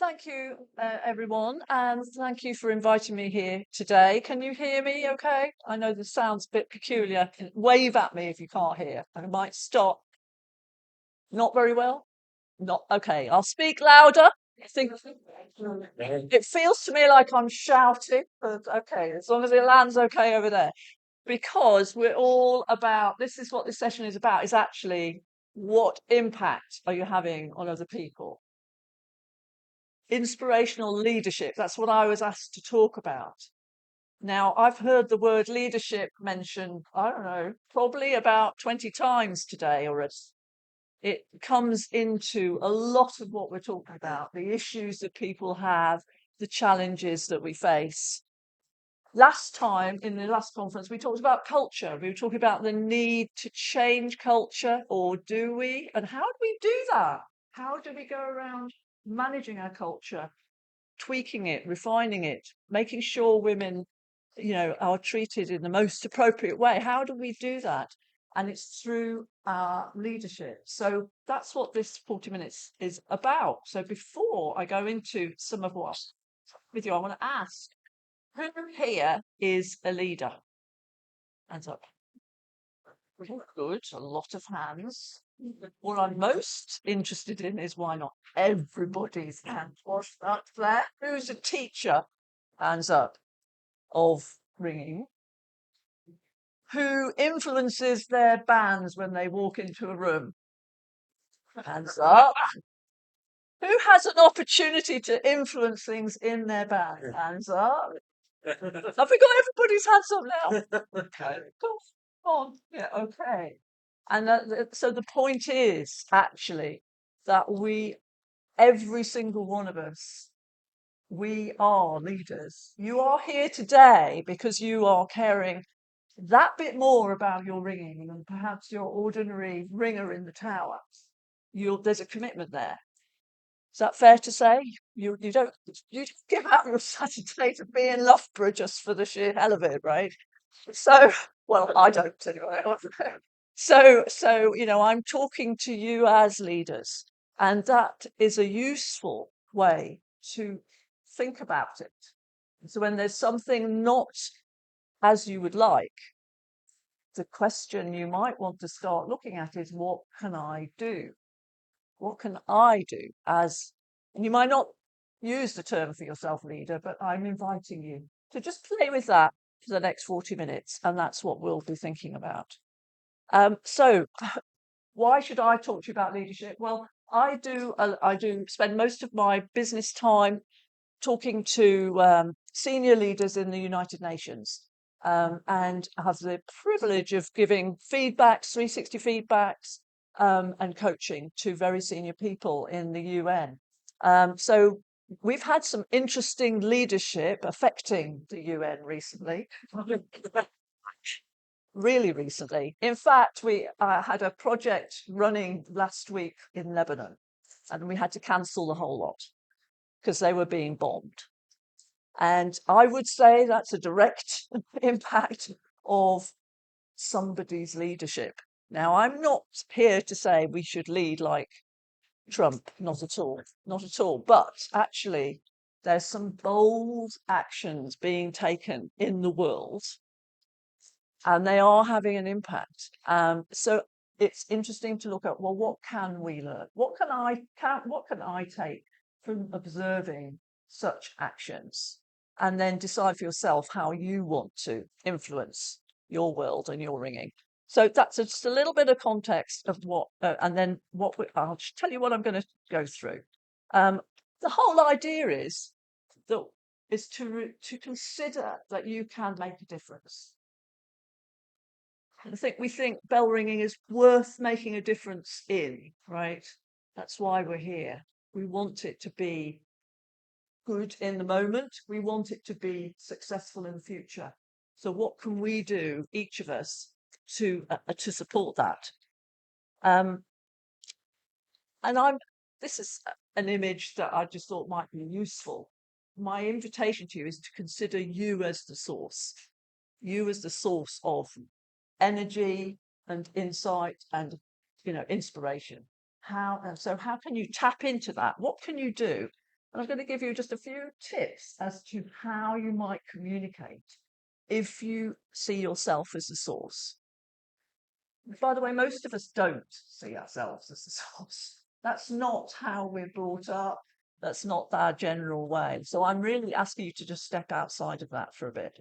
Thank you, everyone, and thank you for inviting me here today. Can you hear me okay? I know the sound's a bit peculiar. Wave at me if you can't hear. I might stop. Not very well? Not okay. I'll speak louder. I think it feels to me like I'm shouting, but okay, as long as it lands okay over there. Because we're all about this is what this session is about, is actually what impact are you having on other people? Inspirational leadership. That's what I was asked to talk about. Now, I've heard the word leadership mentioned, I don't know, probably about 20 times today already. It comes into a lot of what we're talking about, the issues that people have, the challenges that we face. Last time in the last conference, we talked about culture. We were talking about the need to change culture, or do we? And how do we do that? How do we go around managing our culture, tweaking it, refining it, making sure women, are treated in the most appropriate way? How do we do that? And it's through our leadership. So that's what this 40 minutes is about. So before I go into some of what with you, I want to ask, who here is a leader? Hands up. Good, a lot of hands. What I'm most interested in is why not everybody's hand was up there. Who's a teacher? Hands up. Of ringing. Who influences their bands when they walk into a room? Hands up. Who has an opportunity to influence things in their band? Hands up. Have we got everybody's hands up now? Okay. Come on. Yeah, okay. And so the point is actually that every single one of us, we are leaders. You are here today because you are caring that bit more about your ringing than perhaps your ordinary ringer in the tower. There's a commitment there. Is that fair to say? You don't give out your Saturday to be in Loughborough just for the sheer hell of it, right? So, well, I don't anyway. So I'm talking to you as leaders, and that is a useful way to think about it. So when there's something not as you would like, the question you might want to start looking at is, what can I do? What can I do and you might not use the term for yourself leader, but I'm inviting you to just play with that for the next 40 minutes. And that's what we'll be thinking about. So why should I talk to you about leadership? Well, I do spend most of my business time talking to senior leaders in the United Nations. And I have the privilege of giving feedbacks, 360 feedbacks, and coaching to very senior people in the UN. So we've had some interesting leadership affecting the UN recently. Really recently. In fact, we had a project running last week in Lebanon, and we had to cancel the whole lot because they were being bombed. And I would say that's a direct impact of somebody's leadership. Now, I'm not here to say we should lead like Trump, not at all, not at all. But actually, there's some bold actions being taken in the world, and they are having an impact. So it's interesting to look at, well, what can we learn? What can I take from observing such actions? And then decide for yourself how you want to influence your world and your ringing. So that's just a little bit of context of what, and then I'll tell you what I'm going to go through. The whole idea is to consider that you can make a difference. We think bell ringing is worth making a difference in, right? That's why we're here. We want it to be good in the moment. We want it to be successful in the future. So what can we do, each of us, to support that? And this is an image that I just thought might be useful. My invitation to you is to consider you as the source. You as the source of energy and insight and inspiration. How can you tap into that? What can you do? And I'm going to give you just a few tips as to how you might communicate if you see yourself as the source. By the way, most of us don't see ourselves as the source. That's not how we're brought up. That's not our general way. So I'm really asking you to just step outside of that for a bit.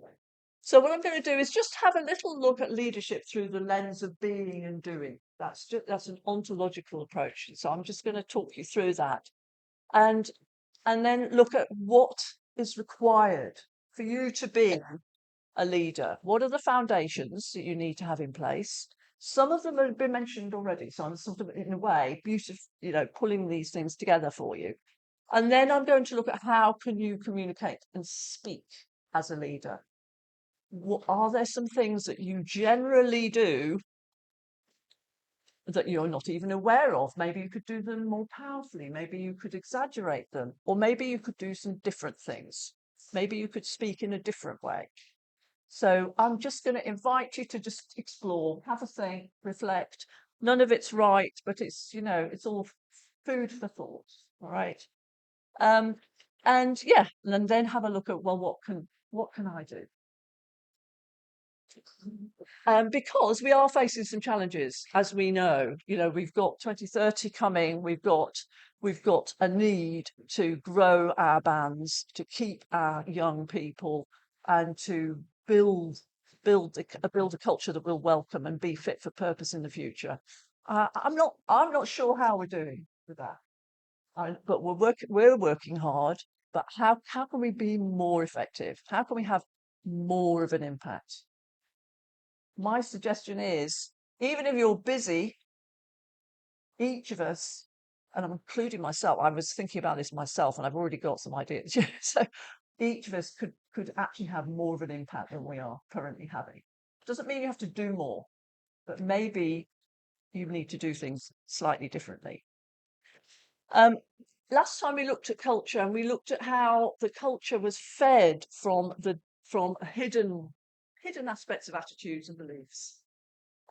So what I'm going to do is just have a little look at leadership through the lens of being and doing. That's an ontological approach. So I'm just going to talk you through that, and then look at what is required for you to be a leader. What are the foundations that you need to have in place? Some of them have been mentioned already, so I'm sort of, in a way, pulling these things together for you. And then I'm going to look at how can you communicate and speak as a leader. Are there some things that you generally do that you're not even aware of? Maybe you could do them more powerfully. Maybe you could exaggerate them. Or maybe you could do some different things. Maybe you could speak in a different way. So I'm just going to invite you to just explore, have a think, reflect. None of it's right, but it's all food for thought. All right. And then have a look at, well, what can I do? Because we are facing some challenges, as we know. We've got 2030 coming. We've got a need to grow our bands, to keep our young people, and to build a culture that will welcome and be fit for purpose in the future. I'm not sure how we're doing with that, but we're working hard. But how can we be more effective? How can we have more of an impact? My suggestion is, even if you're busy, each of us, and I'm including myself, I was thinking about this myself, and I've already got some ideas. So each of us could actually have more of an impact than we are currently having. Doesn't mean you have to do more, but maybe you need to do things slightly differently. Last time we looked at culture, and we looked at how the culture was fed from hidden aspects of attitudes and beliefs,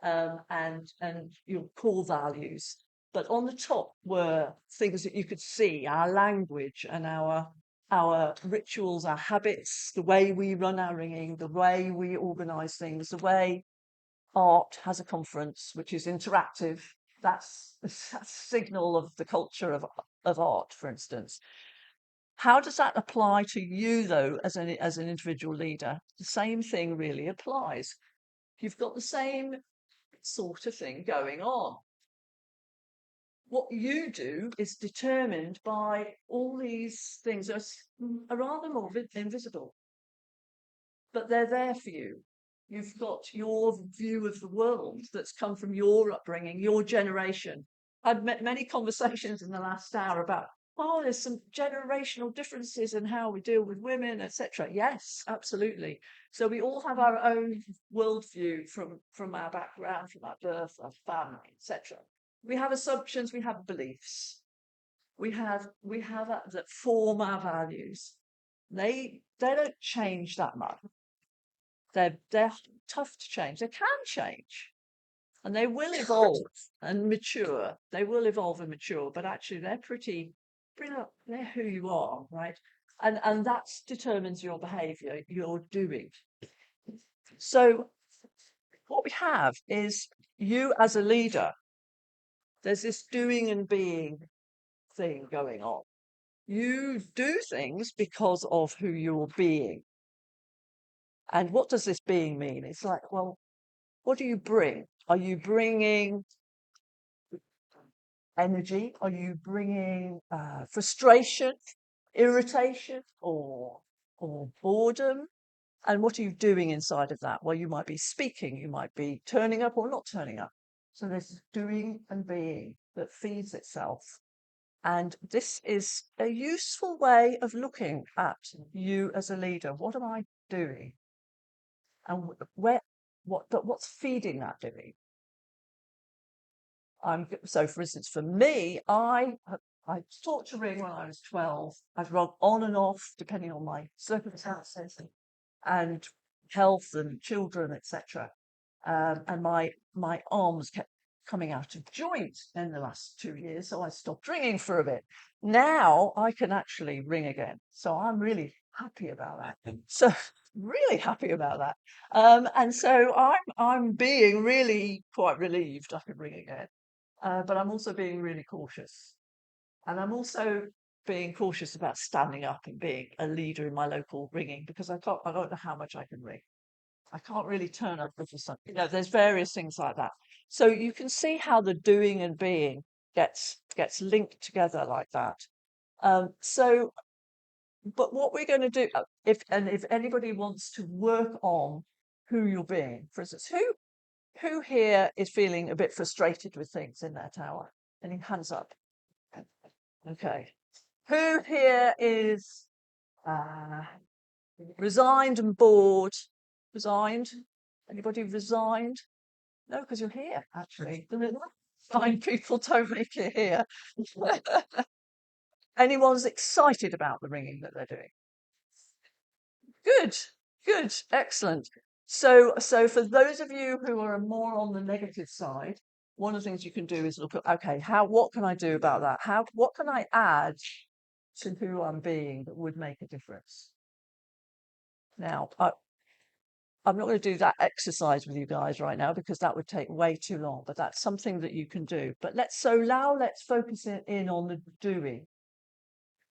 and your core values. But on the top were things that you could see: our language and our rituals, our habits, the way we run our ringing, the way we organise things, the way art has a conference, which is interactive. That's a signal of the culture of art, for instance. How does that apply to you, though, as an individual leader? The same thing really applies. You've got the same sort of thing going on. What you do is determined by all these things that are rather more invisible, but they're there for you. You've got your view of the world that's come from your upbringing, your generation. I've met many conversations in the last hour about, there's some generational differences in how we deal with women, etc. Yes, absolutely. So we all have our own worldview from our background, from our birth, our family, etc. We have assumptions, we have beliefs, we have that form our values. They don't change that much. They're tough to change. They can change, and they will evolve and mature. They will evolve and mature, but actually they're who you are, right? And that determines your behaviour, your doing. So what we have is you as a leader. There's this doing and being thing going on. You do things because of who you're being. And what does this being mean? It's like, well, what do you bring? Are you bringing energy? Are you bringing frustration, irritation, or boredom? And what are you doing inside of that? Well, you might be speaking, you might be turning up or not turning up. So there's doing and being that feeds itself. And this is a useful way of looking at you as a leader. What am I doing? And what's feeding that doing? So, for instance, for me, I taught to ring when I was 12. I've rung on and off, depending on my circumstances and health and children, etc. And my arms kept coming out of joint in the last 2 years, so I stopped ringing for a bit. Now I can actually ring again, so I'm really happy about that. So really happy about that. And so I'm being really quite relieved I can ring again, but I'm also being really cautious, and I'm also being cautious about standing up and being a leader in my local ringing because I don't know how much I can ring. I can't really turn up for something. There's various things like that. So you can see how the doing and being gets linked together like that. So, but what we're going to do, if anybody wants to work on who you're being, for instance, who here is feeling a bit frustrated with things in their tower? Any hands up? Okay. Who here is uh, resigned and bored? Resigned? Anybody resigned? No, because you're here, actually. The resigned people don't make it here. Anyone's excited about the ringing that they're doing? Good, good, excellent. So for those of you who are more on the negative side, one of the things you can do is look at, okay, what can I do about that? What can I add to who I'm being that would make a difference? Now, I'm not going to do that exercise with you guys right now because that would take way too long, but that's something that you can do. But let's focus in on the doing,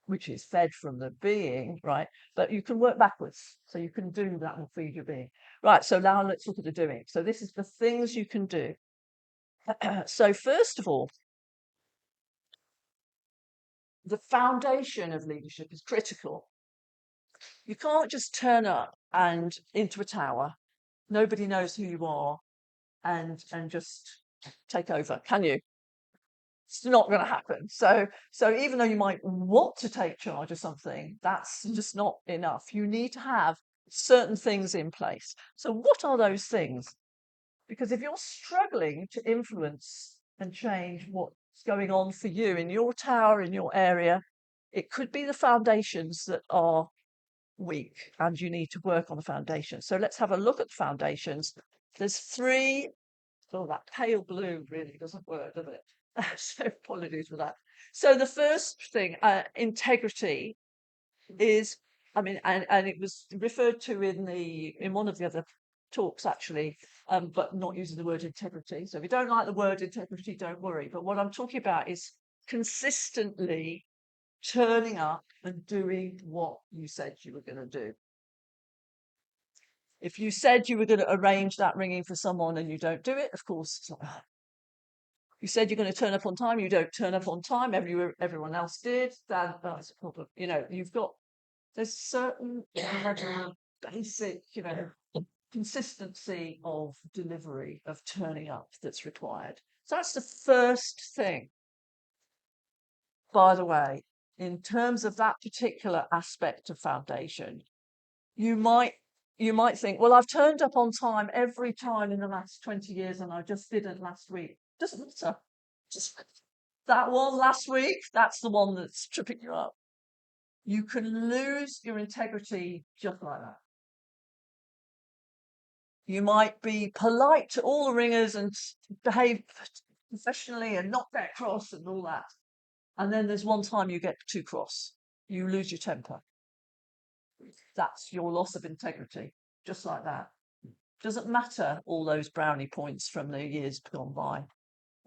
which is fed from the being, right? But you can work backwards. So you can do that and feed your being. Right, so now let's look at the doing. So this is the things you can do. So first of all, the foundation of leadership is critical. You can't just turn up and into a tower. Nobody knows who you are and just take over, can you? It's not going to happen. So even though you might want to take charge of something, that's just not enough. You need to have certain things in place. So what are those things? Because if you're struggling to influence and change what's going on for you in your tower, in your area, it could be the foundations that are weak and you need to work on the foundations. So let's have a look at the foundations. There's three. Oh, that pale blue really doesn't work, does it? So apologies for that. So the first thing, integrity, is, I mean, and it was referred to in one of the other talks actually, but not using the word integrity. So if you don't like the word integrity, don't worry. But what I'm talking about is consistently turning up and doing what you said you were going to do. If you said you were going to arrange that ringing for someone and you don't do it, of course, it's like, you said you're going to turn up on time, you don't turn up on time, everyone else did, that's a problem. There's certain basic, consistency of delivery, of turning up that's required. So that's the first thing. By the way, in terms of that particular aspect of foundation, you might think, well, I've turned up on time every time in the last 20 years and I just didn't last week. Doesn't matter. Just that one last week, that's the one that's tripping you up. You can lose your integrity just like that. You might be polite to all the ringers and behave professionally and not get cross and all that. And then there's one time you get too cross. You lose your temper. That's your loss of integrity, just like that. Doesn't matter all those brownie points from the years gone by.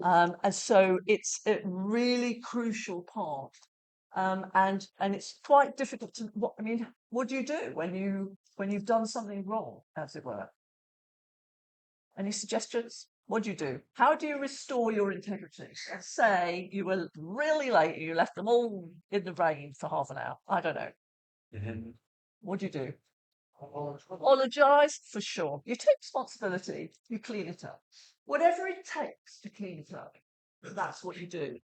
And so it's a really crucial part. And it's quite difficult to, what do you do when you've done something wrong, as it were? Any suggestions? What do you do? How do you restore your integrity? Let's say you were really late, you left them all in the rain for half an hour. I don't know. What do you do? Apologise, for sure. You take responsibility, you clean it up. Whatever it takes to clean it up, that's what you do.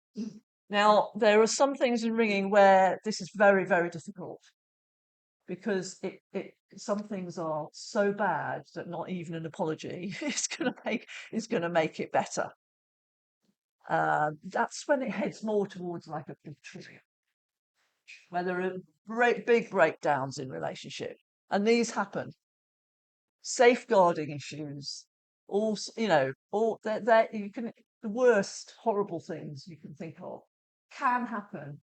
Now, there are some things in ringing where this is very, very difficult because some things are so bad that not even an apology is going to make it better. That's when it heads more towards like a big trigger, where there are big breakdowns in relationship, and these happen. Safeguarding issues, all you can the worst horrible things you can think of can happen,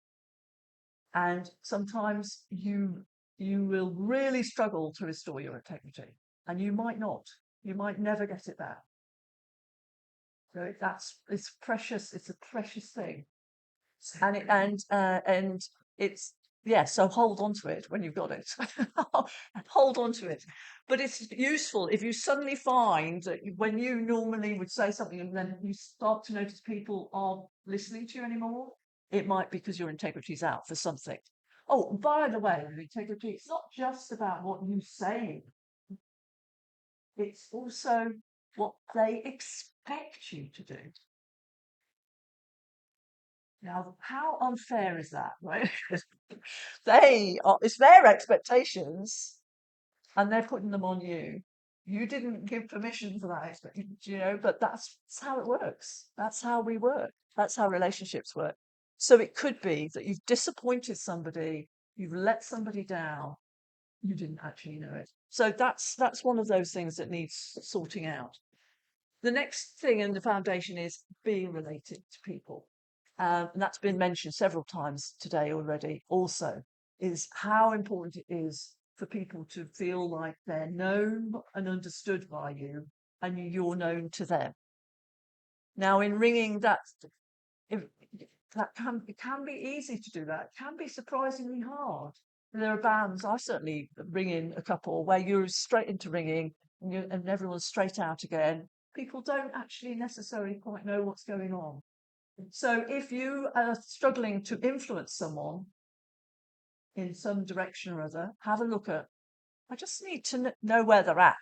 and sometimes you will really struggle to restore your integrity, and you might not. You might never get it back. So it's precious. It's a precious thing, and it's yeah. So hold on to it when you've got it. Hold on to it. But it's useful if you suddenly find that when you normally would say something and then you start to notice people aren't listening to you anymore. It might be because your integrity's out for something. Oh, by the way, integrity, it's not just about what you say, it's also what they expect you to do. Now, how unfair is that, right? It's their expectations and they're putting them on you. You didn't give permission for that expectation, but that's how it works. That's how we work. That's how relationships work. So it could be that you've disappointed somebody, you've let somebody down, you didn't actually know it. So that's one of those things that needs sorting out. The next thing in the foundation is being related to people. And that's been mentioned several times today already, also, is how important it is for people to feel like they're known and understood by you and you're known to them. Now, in ringing, if, it can be easy to do that. It can be surprisingly hard. There are bands, I certainly ring in a couple where you're straight into ringing and everyone's straight out again. People don't actually necessarily quite know what's going on. So if you are struggling to influence someone in some direction or other, have a look at, I just need to know where they're at.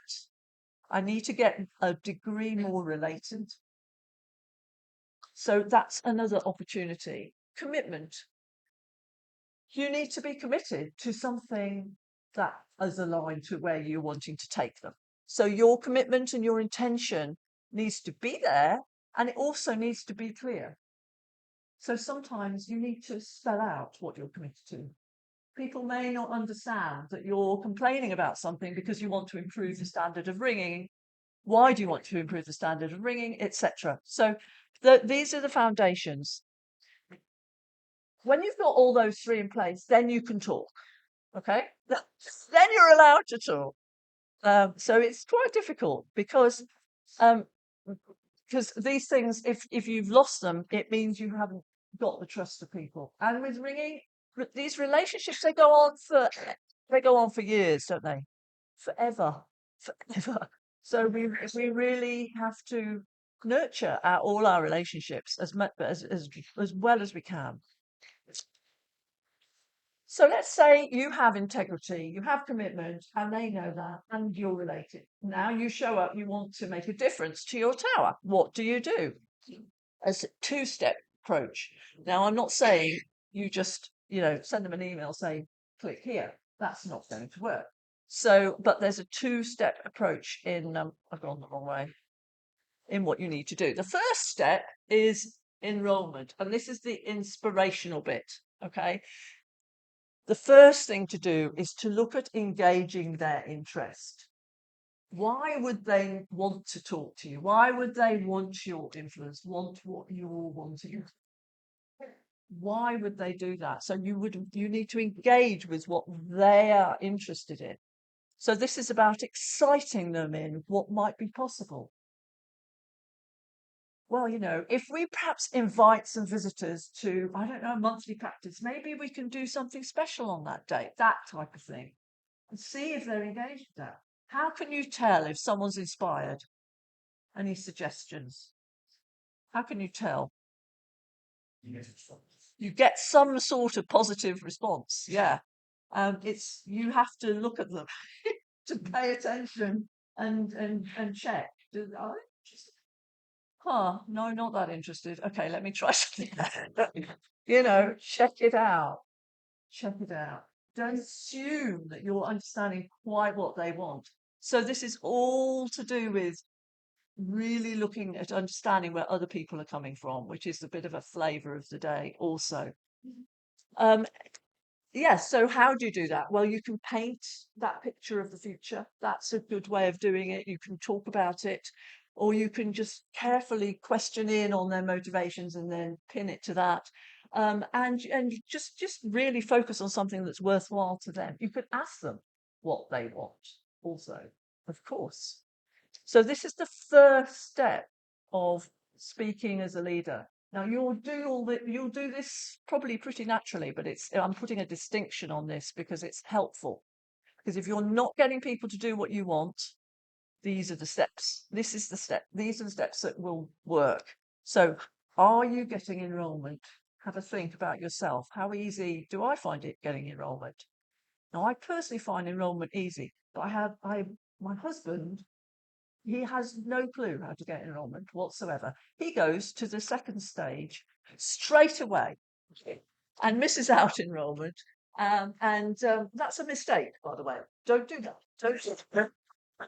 I need to get a degree more related. So that's another opportunity. Commitment. You need to be committed to something that is aligned to where you're wanting to take them. So your commitment and your intention needs to be there, and it also needs to be clear. So sometimes you need to spell out what you're committed to. People may not understand that you're complaining about something because you want to improve the standard of ringing. Why do you want to improve the standard of ringing, etc.? So these are the foundations. When you've got all those three in place, then you can talk. Okay, then you're allowed to talk. So it's quite difficult because these things, if you've lost them, it means you haven't got the trust of people. And with ringing, these relationships they go on for years, don't they? Forever. So we really have to nurture all our relationships as much as well as we can. So let's say you have integrity, you have commitment, and they know that, and you're related. Now you show up, you want to make a difference to your tower. What do you do? As a two-step approach. Now, I'm not saying you just, send them an email saying, click here. That's not going to work. So, but there's a two-step approach I've gone the wrong way, in what you need to do. The first step is enrollment, and this is the inspirational bit, okay? The first thing to do is to look at engaging their interest. Why would they want to talk to you? Why would they want your influence, want what you're wanting? Why would they do that? So you need to engage with what they are interested in. So this is about exciting them in what might be possible. Well, if we perhaps invite some visitors to, I don't know, a monthly practice, maybe we can do something special on that day, that type of thing, and see if they're engaged with that. How can you tell if someone's inspired? Any suggestions? How can you tell? You get some sort of positive response. Yeah. You have to look at them to pay attention and check. Are they interested? No, not that interested. Okay, let me try something. Check it out. Check it out. Don't assume that you're understanding quite what they want. So this is all to do with really looking at understanding where other people are coming from, which is a bit of a flavour of the day also. Yes, so how do you do that? Well, you can paint that picture of the future. That's a good way of doing it. You can talk about it. or you can just carefully question in on their motivations and then pin it to that. And just really focus on something that's worthwhile to them. You could ask them what they want also, of course. So this is the first step of speaking as a leader. Now you'll do this probably pretty naturally, but I'm putting a distinction on this because it's helpful. Because if you're not getting people to do what you want, these are the steps. This is the step. These are the steps that will work. So are you getting enrollment? Have a think about yourself. How easy do I find it getting enrollment? Now I personally find enrollment easy, but my husband, he has no clue how to get enrollment whatsoever. He goes to the second stage straight away and misses out enrollment. And that's a mistake, by the way. Don't do that.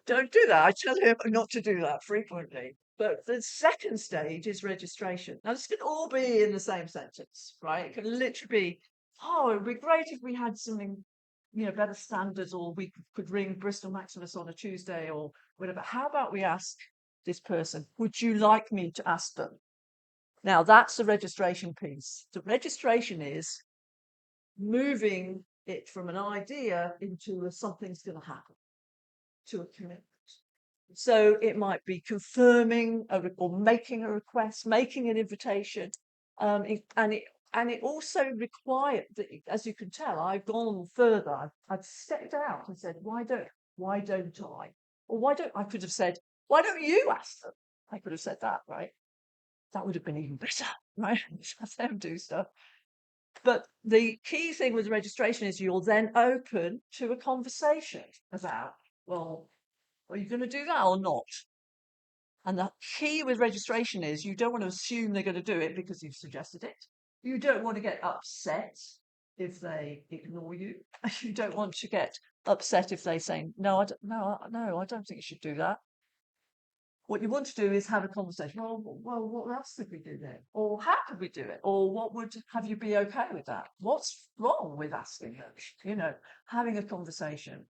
Don't do that. I tell him not to do that frequently. But the second stage is registration. Now, this can all be in the same sentence, right? It can literally be, oh, it'd be great if we had something, better standards, or we could ring Bristol Maximus on a Tuesday or whatever. How about we ask this person, would you like me to ask them? Now, that's the registration piece. The registration is moving it from an idea into something's going to happen, to a commitment. So it might be confirming or making a request, making an invitation, and it also required that, as you can tell, I've gone further. I've stepped out and said, why don't I? Or I could have said, why don't you ask them? I could have said that, right? That would have been even better, right? Let them do stuff. But the key thing with registration is you're then open to a conversation about, well, are you going to do that or not? And the key with registration is you don't want to assume they're going to do it because you've suggested it. You don't want to get upset if they ignore you. You don't want to get upset if they say, no, I don't think you should do that. What you want to do is have a conversation. Well, what else could we do then? Or how could we do it? Or what would have you be okay with that? What's wrong with asking them? Having a conversation.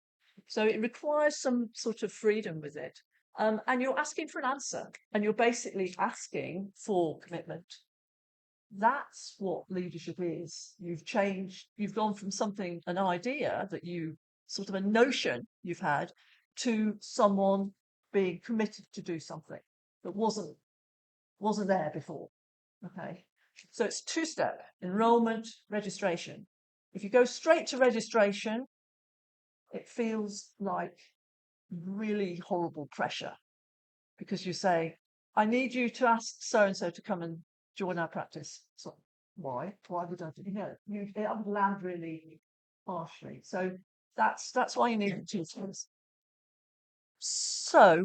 So it requires some sort of freedom with it. And you're asking for an answer, and you're basically asking for commitment. That's what leadership is. You've gone from an idea that sort of a notion you've had, to someone being committed to do something that wasn't there before. Okay. So it's two-step: enrollment, registration. If you go straight to registration, it feels like really horrible pressure, because you say, I need you to ask so and so to come and join our practice. So why would I do it would land really harshly. So that's why you need tutors. So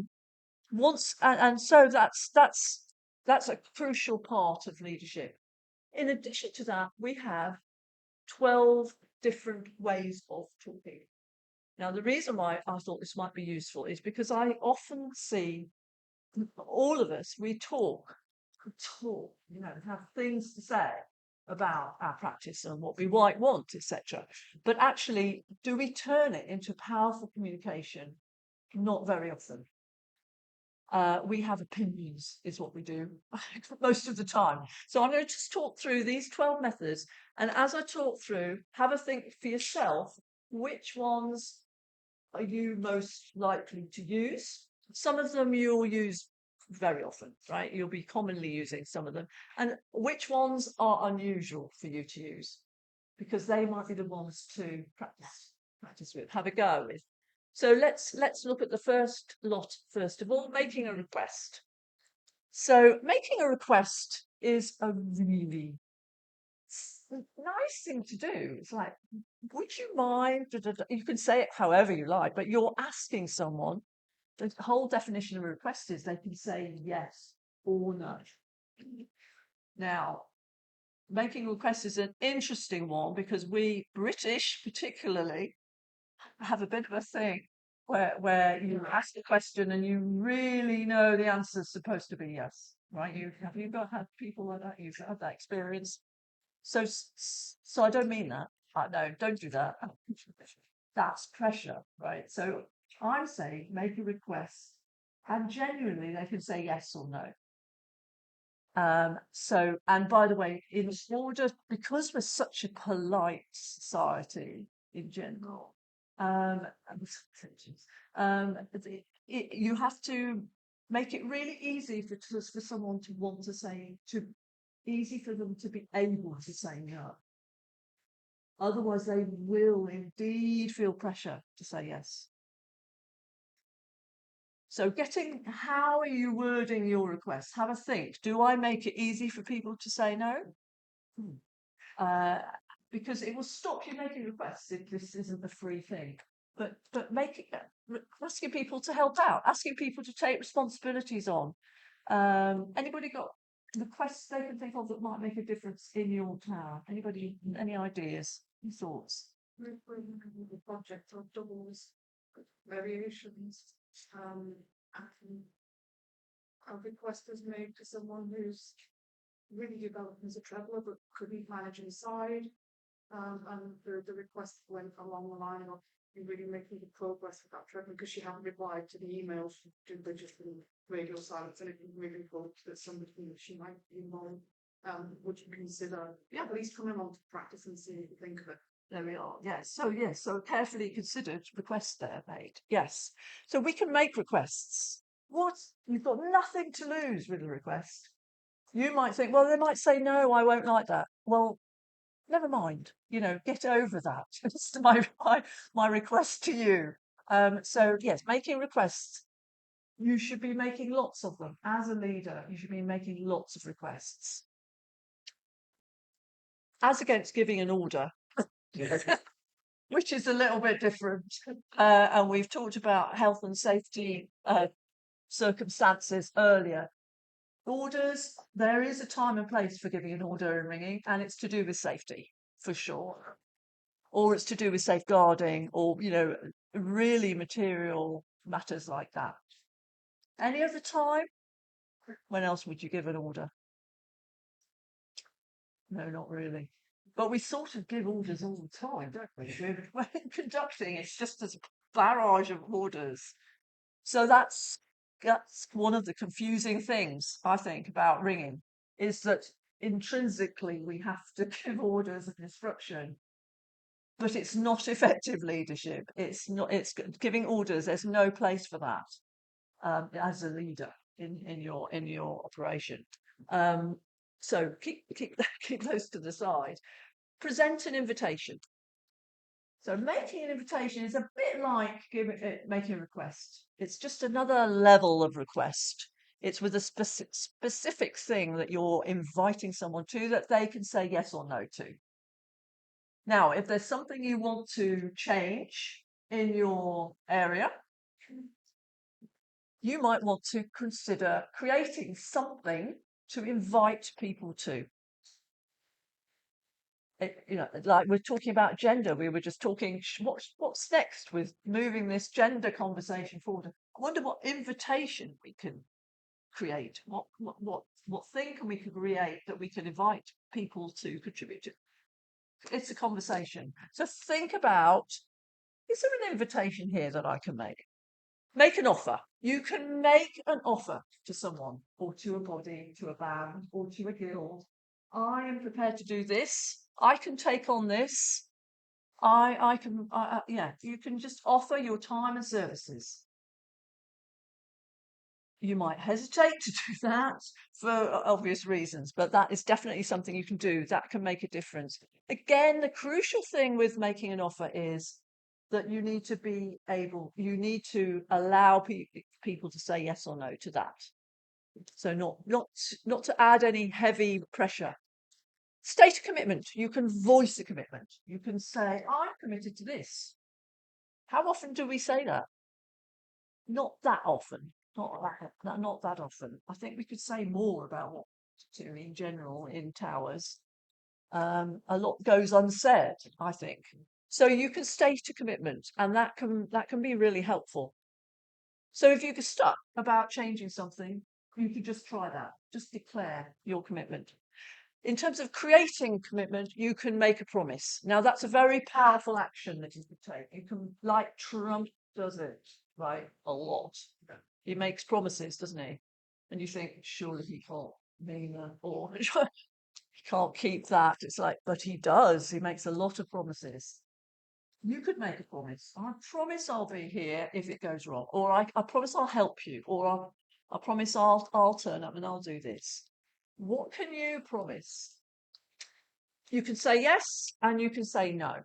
so that's a crucial part of leadership. In addition to that, we have 12 different ways of talking. Now, the reason why I thought this might be useful is because I often see all of us, we talk, have things to say about our practice and what we might want, etc. But actually, do we turn it into powerful communication? Not very often. We have opinions, is what we do most of the time. So I'm going to just talk through these 12 methods. And as I talk through, have a think for yourself, which ones are you most likely to use? Some of them you'll use very often, right? You'll be commonly using some of them. And which ones are unusual for you to use? Because they might be the ones to practice with, have a go with. So let's look at the first lot first of all, making a request. So making a request is a really nice thing to do. It's like, would you mind? You can say it however you like, but you're asking someone. The whole definition of a request is they can say yes or no. Now, making a request is an interesting one because we British particularly have a bit of a thing where you ask a question and you really know the answer's supposed to be yes, right? Have you had people like that? You've had that experience. So I don't mean that. No, don't do that. That's pressure, right? So I'm saying make a request and genuinely they can say yes or no. And by the way, in order, because we're such a polite society in general, um, you have to make it really easy for someone to want to say, easy for them to be able to say no. Otherwise, they will indeed feel pressure to say yes. So how are you wording your request? Have a think. Do I make it easy for people to say no? Uh, because it will stop you making requests if this isn't a free thing. But asking people to help out, asking people to take responsibilities on. Anybody got requests they can think of that might make a difference in your town? Anybody, any ideas, any thoughts? The project or doubles, variations. And a request was made to someone who's really developed as a traveller but couldn't manage inside. And the request went along the line of really making the progress with that traveller because she hadn't replied to the emails. They just radio silence, and it really hoped that somebody she might be involved. Would you consider at least coming along to practice and see what you think of it? There we are. Yes. So carefully considered requests there made. Yes. So we can make requests. What? You've got nothing to lose with a request. You might think, well, they might say no, I won't like that. Well, never mind. Get over that. It's my request to you. So yes, making requests. You should be making lots of them. As a leader, you should be making lots of requests. As against giving an order. Which is a little bit different. And we've talked about health and safety circumstances earlier. Orders, there is a time and place for giving an order and ringing, and it's to do with safety, for sure. Or it's to do with safeguarding or, really material matters like that. Any other time? When else would you give an order? No, not really. But we sort of give orders all the time, don't we? We're conducting, it's just a barrage of orders. So that's one of the confusing things, I think, about ringing, is that intrinsically we have to give orders and instruction, but it's not effective leadership. It's giving orders. There's no place for that as a leader in your operation. So keep those to the side. Present an invitation. So making an invitation is a bit like making a request. It's just another level of request. It's with a specific thing that you're inviting someone to that they can say yes or no to. Now, if there's something you want to change in your area, you might want to consider creating something to invite people to. Like we're talking about gender, we were just talking what's next with moving this gender conversation forward. I wonder what invitation we can create. What thing can we create that we can invite people to contribute to? It's a conversation. So think about, is there an invitation here that I can make? Make an offer. You can make an offer to someone or to a body, to a band or to a guild. I am prepared to do this. I can take on this. You can just offer your time and services. You might hesitate to do that for obvious reasons, but that is definitely something you can do. That can make a difference. Again, the crucial thing with making an offer is that you need to allow people to say yes or no to that. So not to add any heavy pressure. State a commitment. You can voice a commitment. You can say, I'm committed to this. How often do we say that? Not that often. Not that often. I think we could say more about what to do in general in towers. A lot goes unsaid, I think. So you can state a commitment, and that can be really helpful. So if you're stuck about changing something, you could just try that. Just declare your commitment. In terms of creating commitment, you can make a promise. Now, that's a very powerful action that you can take. You can, like Trump does it, right, a lot. He makes promises, doesn't he? And you think, surely he can't mean that, or he can't keep that. It's like, but he does. He makes a lot of promises. You could make a promise. I promise I'll be here if it goes wrong, or I promise I'll help you, or I promise I'll turn up and I'll do this. What can you promise? You can say yes and you can say no.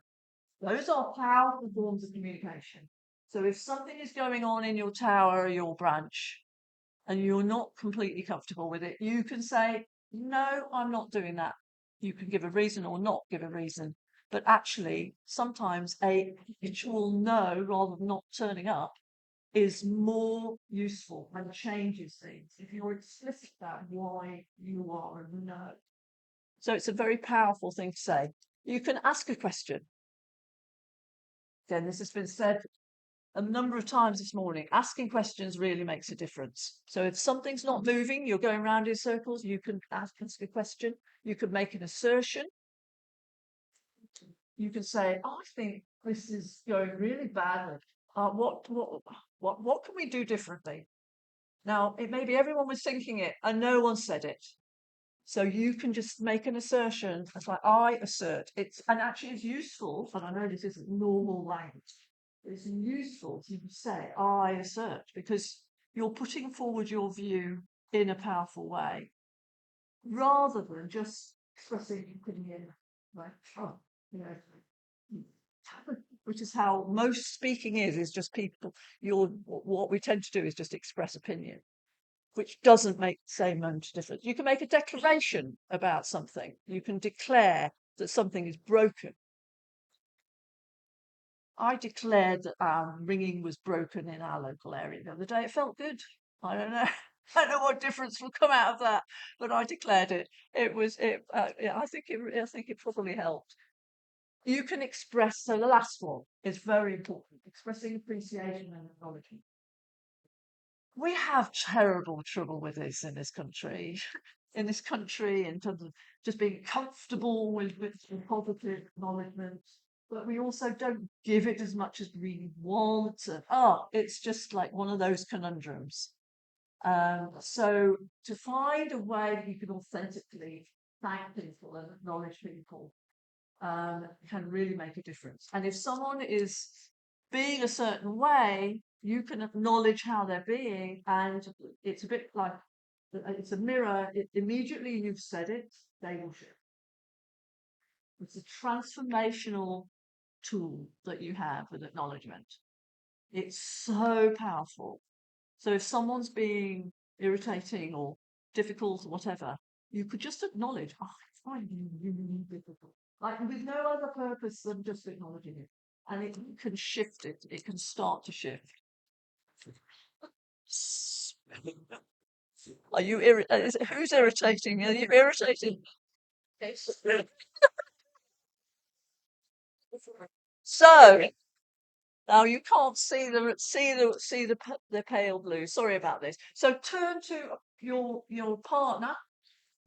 Those are powerful forms of communication. So if something is going on in your tower or your branch and you're not completely comfortable with it, you can say, no, I'm not doing that. You can give a reason or not give a reason. But actually, sometimes a habitual no rather than not turning up is more useful and changes things if you're explicit about why you are a no. So it's a very powerful thing to say. You can ask a question. Again, this has been said a number of times this morning. Asking questions really makes a difference. So if something's not moving, you're going around in circles, you can ask a question. You could make an assertion. You can say, I think this is going really badly. What can we do differently? Now, it may be everyone was thinking it and no one said it. So you can just make an assertion. It's like, I assert. And actually it's useful, and I know this isn't normal language. It's useful to say, I assert, because you're putting forward your view in a powerful way, rather than just expressing opinion, like, oh, you know, which is how most speaking is just people, what we tend to do is just express opinion, which doesn't make the same amount of difference. You can make a declaration about something. You can declare that something is broken. I declared that our ringing was broken in our local area the other day. It felt good. I don't know. I don't know what difference will come out of that, but I declared it. It was it. Yeah, I think it probably helped. You can express. So the last one is very important: expressing appreciation and acknowledgement. We have terrible trouble with this in this country. In this country, in terms of just being comfortable with positive acknowledgement, but we also don't give it as much as we want. And, it's just like one of those conundrums. So to find a way that you can authentically thank people and acknowledge people can really make a difference. And if someone is being a certain way, you can acknowledge how they're being, and it's a bit like it's a mirror. Immediately you've said it, they will shift. It's a transformational tool that you have with acknowledgement. It's so powerful. So if someone's being irritating or difficult or whatever, you could just acknowledge, I find you really difficult. Like with no other purpose than just acknowledging it. And it can shift it. It can start to shift. Are you who's irritating? Are you irritating? So now you can't see the pale blue. Sorry about this. So turn to your partner.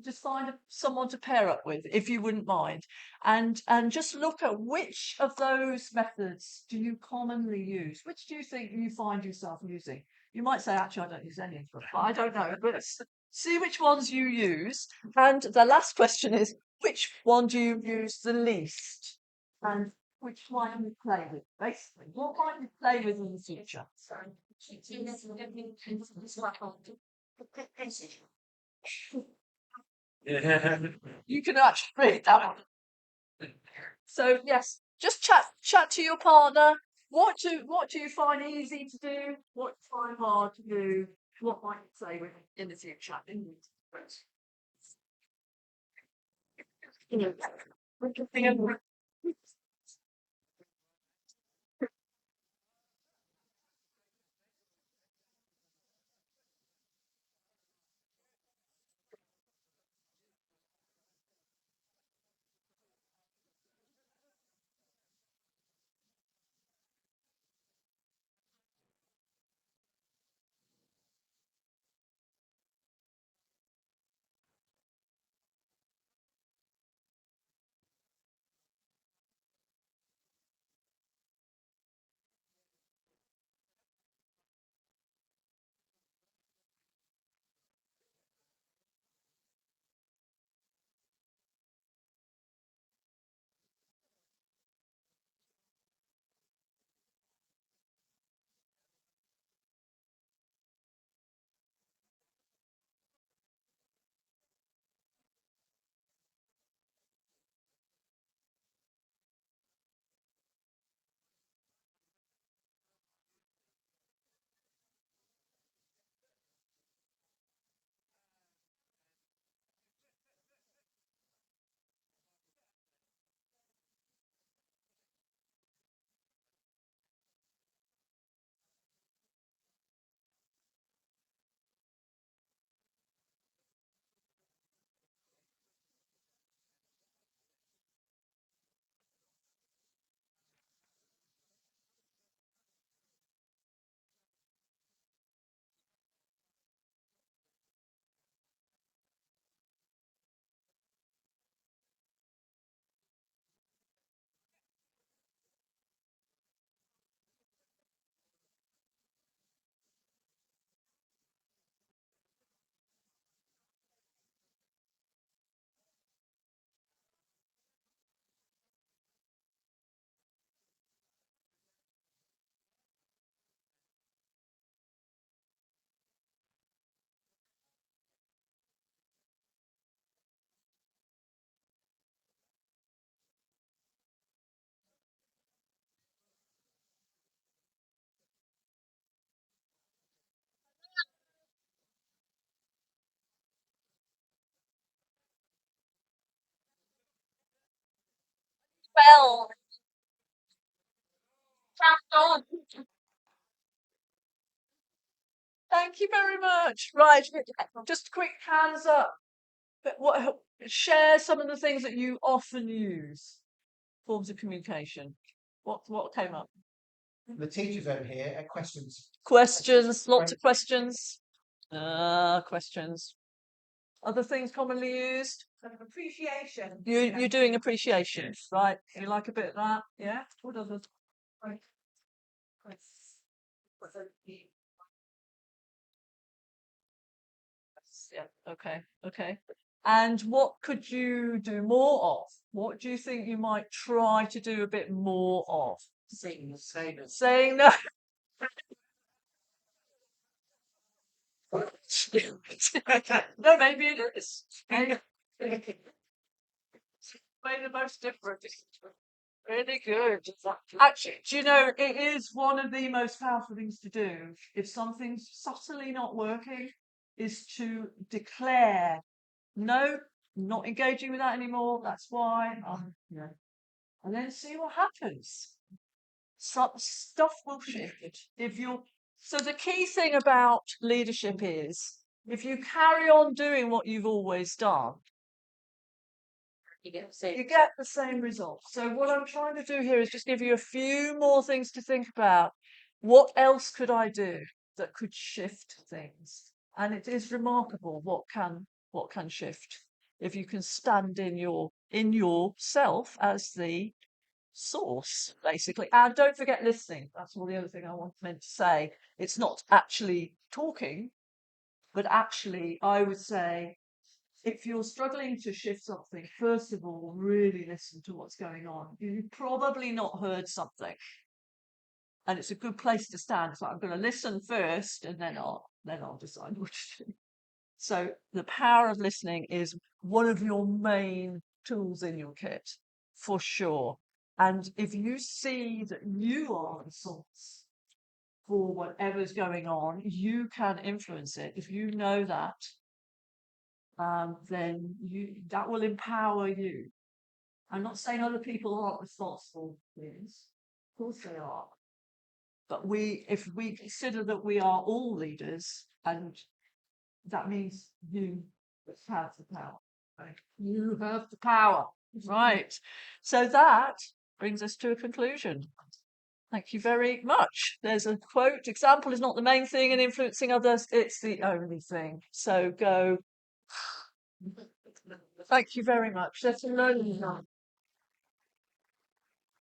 Just find someone to pair up with, if you wouldn't mind, and just look at which of those methods do you commonly use. Which do you think you find yourself using? You might say, actually, I don't use any of them, but I don't know. But see which ones you use. And the last question is, which one do you use the least? And which one you play with? Basically, what might you play with in the future? You can actually read that one. So yes, just chat to your partner. What do you find easy to do? What do you find hard to do? What might you say in the future? Bell. Count on. Thank you very much. Right, just quick hands up. But what share some of the things that you often use, forms of communication. What came up? The teachers over here at questions. Questions, lots of questions. Questions. Other things commonly used? Appreciation. You're doing appreciation, right? You like a bit of that, yeah? What other? Right. Yeah. Okay. Okay. And what could you do more of? What do you think you might try to do a bit more of? Saying Saying no. No, maybe it is. Maybe the most different. Really good. Actually, do you know, it is one of the most powerful things to do if something's subtly not working, is to declare, no, not engaging with that anymore. That's why. Yeah. And then see what happens. Stuff will shift. If you're so the key thing about leadership is if you carry on doing what you've always done, you get the same result. So what I'm trying to do here is just give you a few more things to think about. What else could I do that could shift things? And it is remarkable what can shift if you can stand in yourself as the source, basically. And don't forget listening. That's all the other thing I meant to say. It's not actually talking, but actually, I would say if you're struggling to shift something, first of all, really listen to what's going on. You've probably not heard something. And it's a good place to stand. So I'm going to listen first and then I'll decide what to do. So the power of listening is one of your main tools in your kit, for sure. And if you see that you are the source for whatever's going on, you can influence it. If you know that, then that will empower you. I'm not saying other people aren't responsible for this. Of course they are. But if we consider that we are all leaders, and that means you have the power. Right? You have the power. Right. So that brings us to a conclusion. Thank you very much. There's a quote. Example is not the main thing in influencing others, it's the only thing. So go. Thank you very much. That's a learning.